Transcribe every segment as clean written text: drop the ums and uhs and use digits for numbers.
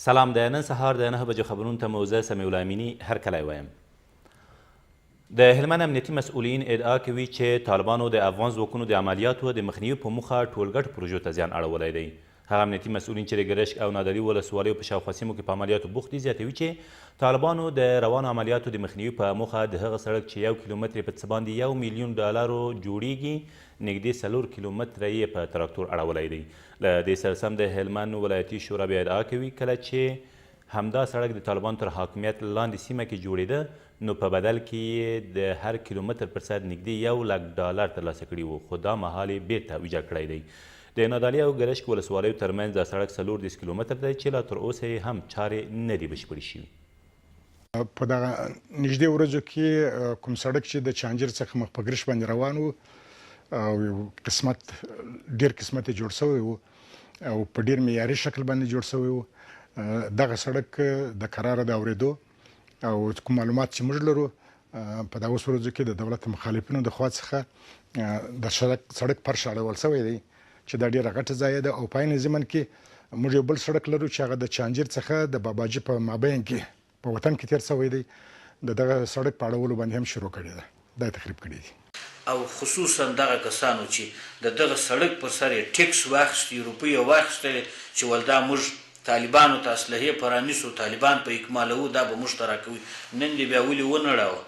سلام د نن سهار د 9 بجو خبرونو ته مو زه سمیع الله امیني هرکلی وایم. د هلمند امنیتي مسؤلین ادعا کوي چې طالبانو د افغان ځواکونو د عملیاتو د مخنیوي په موخه ټولګټ پروژو ته زیان اړولی دی. هغه امنیتي مسؤلین چې د ګرشک او نادري ولسوالیو په شاوخوا سیمو کې په عملیاتو بوخت دي زیاتوي چې طالبانو د روانو عملیاتو د مخنیوي په موخه د هغه سړک چې 1 کیلومتر په څه باندې $1,000,000 جوړیږي نږدې 4 کیلومتره یې په تراکتور اړولی دی. له دې سره سم د هلمند ولایتي شورا بیا ادعا کوي کله چې همدا سړک د طالبانو تر حاکمیت لاندې سیمه کې جوړېده نو په بدل کې یې د هر کیلومتر پر ساعت نږدې $1,00,000 ترلاسه کړي وو، خو دا مهال یې بیرته ویجاړ کړی دی. د نادعلي او ګرشک ولسوالیو ترمنځ دا سړک 14 کیلومتر دی چې لا تر اوسه یې هم چارې نه دي بشپړې شوي. په دغه نږدې ورځو کې کوم سړک چې د چانجر څخه مخ په ګرشک باندې روان و او قسمت ډېر قسمت یې جوړ شوی و او په ډېر معیاري شکل باندې جوړ شوی و. دغه سړک د قراره د اورېدو او کوم معلومات چې موږ لرو په دغه ورځو کې د دولت مخالفینو د خوا څخه د سړک فرش اړول شوی دی چې دا ډېره غټه ځای ده او په عین زمن کې موږ یو بل سړک لرو چې هغه د چانجر څخه د باباجي په مابین کې په وطن کې تیر شوی دی. دغه سړک په اړولو باندې هم شروع کړی ده، دا تخریب کړی دي او خصوصا دغه کسانو چې دغه سړک پر سر یې ټیکس واخیستې، روپۍ یې واخیستلې چې ولدا موږ طالبانو ته اسلحې پرانیسو، طالبان په اکمالوو، دا به موږ ته راکوي. نن دې بیا ولې ونړاوه؟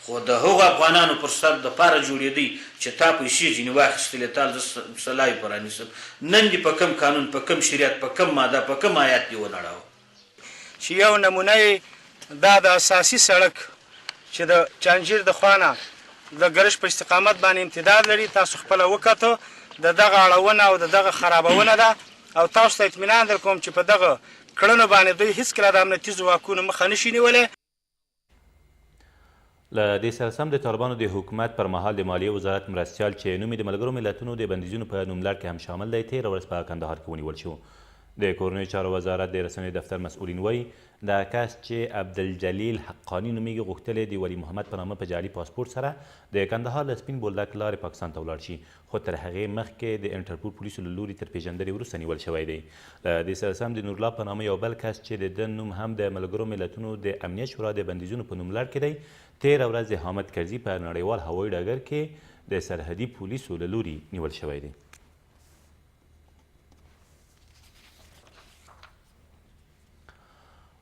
خو د هغو افغانانو پر سر دپاره جوړېدی چې تا پیسې ځینې واخیستلې، تا زه سلای پرانیسم. نن دې په کم قانون، په کم شریعت، په کم ماده، په کم آیات دې ونړاوه؟ چې یو نمونه یې دا د اساسي سړک چې د چانجیر د خوا نه د ګرشک په استقامت باندې امتداد لري، تاسو خپله وکتو د دغه اړونه او د دغه خرابونه ده او تاسو ته اطمینان در کوم چې په دغه کړنو باندې دوی هیڅکله د امنیتي ځواکونو مخه نشي نیولی. له دې سره سم د طالبانو د حکومت پر مهال د مالیې وزارت مرستیال چې نوم یې د ملګرو ملتونو د بندیزونو په نوملړ کې هم شامل دی تېره ورځ په کندهار کې ونیول شو. د کورنیو چارو وزارت د رسنیو دفتر مسؤلین وایي دا کس چې عبدالجلیل حقانی نومیږي غوښتلی د ولی محمد په نامه په جعلي پاسپورټ سره د کندهار له سپین بولدک لارې پاکستان ته ولاړ شي، خو تر هغې مخکې د انټرپول پولیسو له لوري تر پیژندنې وروسته نیول شوی دی. له دې سره سم د نورالله په نامه یو بل کس چې د ده نوم هم د ملګرو ملتونو د امنیت شورا د بندیزونو په نوملړ کې دی، تېره ورځ د حامد کرزي په نړیوال هوایي ډګر کې د سرحدي پولیسو له لوري نیول شوی دی.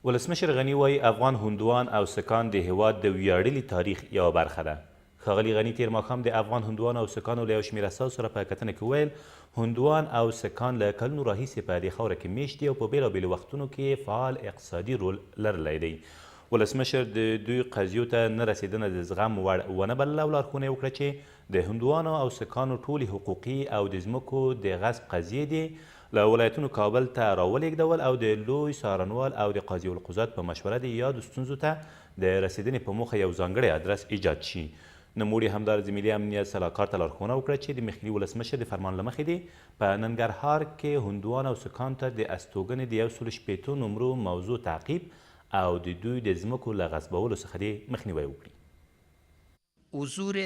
ولسمشر غني وایي افغان هندوان او سکان د هیواد د ویاړلي تاریخ یوه برخه ده. ښاغلي غني تېر ماښام د افغان هندوان او سکانو له یو شمېر اساسو سره په کتنه کې ویل هندوان او سکان له کلونو راهیسې په دې خاوره کې میشت دي او په بېلابېلو وختونو کې فعال اقتصادي رول لرلی دی. ولسمشر د دوی قضیو ته نه رسېدنه د زغم وړ ونه بلله او لارښوونه یې وکړه چې د هندوانو او سکانو ټولې حقوقي او د ځمکو د غصب قضیې دي له ولایتونو کابل ته راولېږدول او د لوی څارنوال او د قاضي القضات په مشوره د یادو ستونزو ته د رسېدنې په موخه یو ځانګړی ادرس ایجاد شي. نوموړي همدارس د ملي امنیت سلاکار ته لارښوونه وکړه چې د مخکې ولسمشر د فرمان له مخې دې په ننګرهار کې هندوان او سکان ته د استوګنې د 160 نمرو موضوع تعقیب او د دوی د ځمکو له غصبولو څخه د مخنیوی وکړي. حضور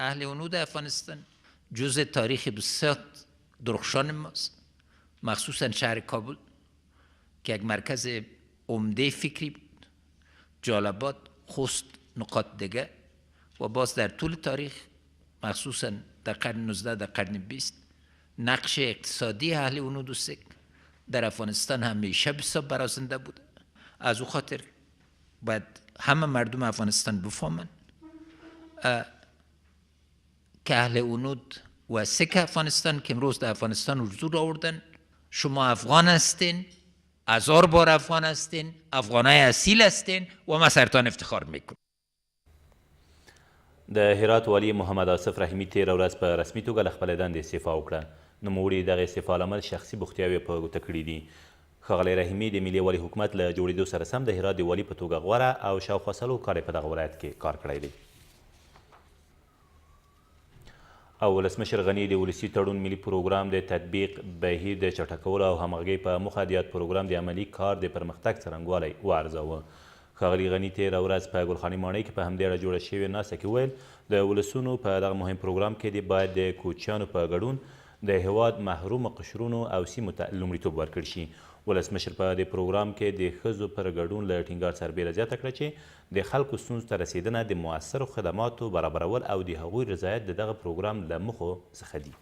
اهل هنود افغانستان جزء تاریخ بسیار درخشان ماست، مخصوصا شهر کابل که یک مرکز عمده فکری بود، جالبات، خوست، نقاط دیگر و باز در طول تاریخ مخصوصا در قرن 19 در قرن 20 نقش اقتصادی اهل هنود و سک در افغانستان همیشه بسیار برازنده بوده. از او خاطر باید همه مردم افغانستان بفهمن که اهل هنود و سک افغانستان که امروز در افغانستان حضور آوردن، شما افغان هستین، 1000 بار افغان هستین، افغانای اصیل هستین و ما سرتان افتخار میکنم. د هرات والی محمد آصف رحیمي تېره ورځ په رسمي توګه له خپلې دندې استعفا وکړه. نوموړي دغه استعفا لامل شخصي بوختیاوې په ګوته کړي دي. ښاغلی رحیمي د ملي والي حکومت له جوړېدو سره سم د هرات د والي په توګه غوره او شاوخوا 4 کاله په دغه ولایت کې کار کړی دی. او ولسمشر غني د ولسي تړون ملي پروګرام د تطبیق بهیر د چټکولو او همغږۍ په موخه د یاد پروګرام د عملي کار د پرمختګ څرنګوالی وارزاوه. ښاغلي غني تېره ورځ په ګلخاني ماڼۍ کې په همدې اړه جوړه شوې ناسته کې ویل د ولسونو په دغه مهم پروګرام کې باید د کوچیانو په ګډون د هیواد محروم قشرونو او سیمو ته لومړیتوب ورکړ شي. ولسمشر په دې پروګرام کې د ښځو پر ګډون له ټینګار سره بیله زیاته کړه چې د خلکو ستونزو ته رسیدنه د مؤثرو خدماتو برابرول او د هغوی رضایت د دغه پروګرام له موخو څخه دي.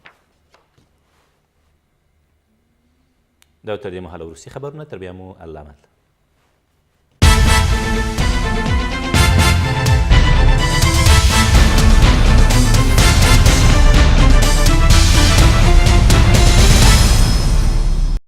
دا تر دې مهاله وروستي خبرونه، تر بیا مو الله امد.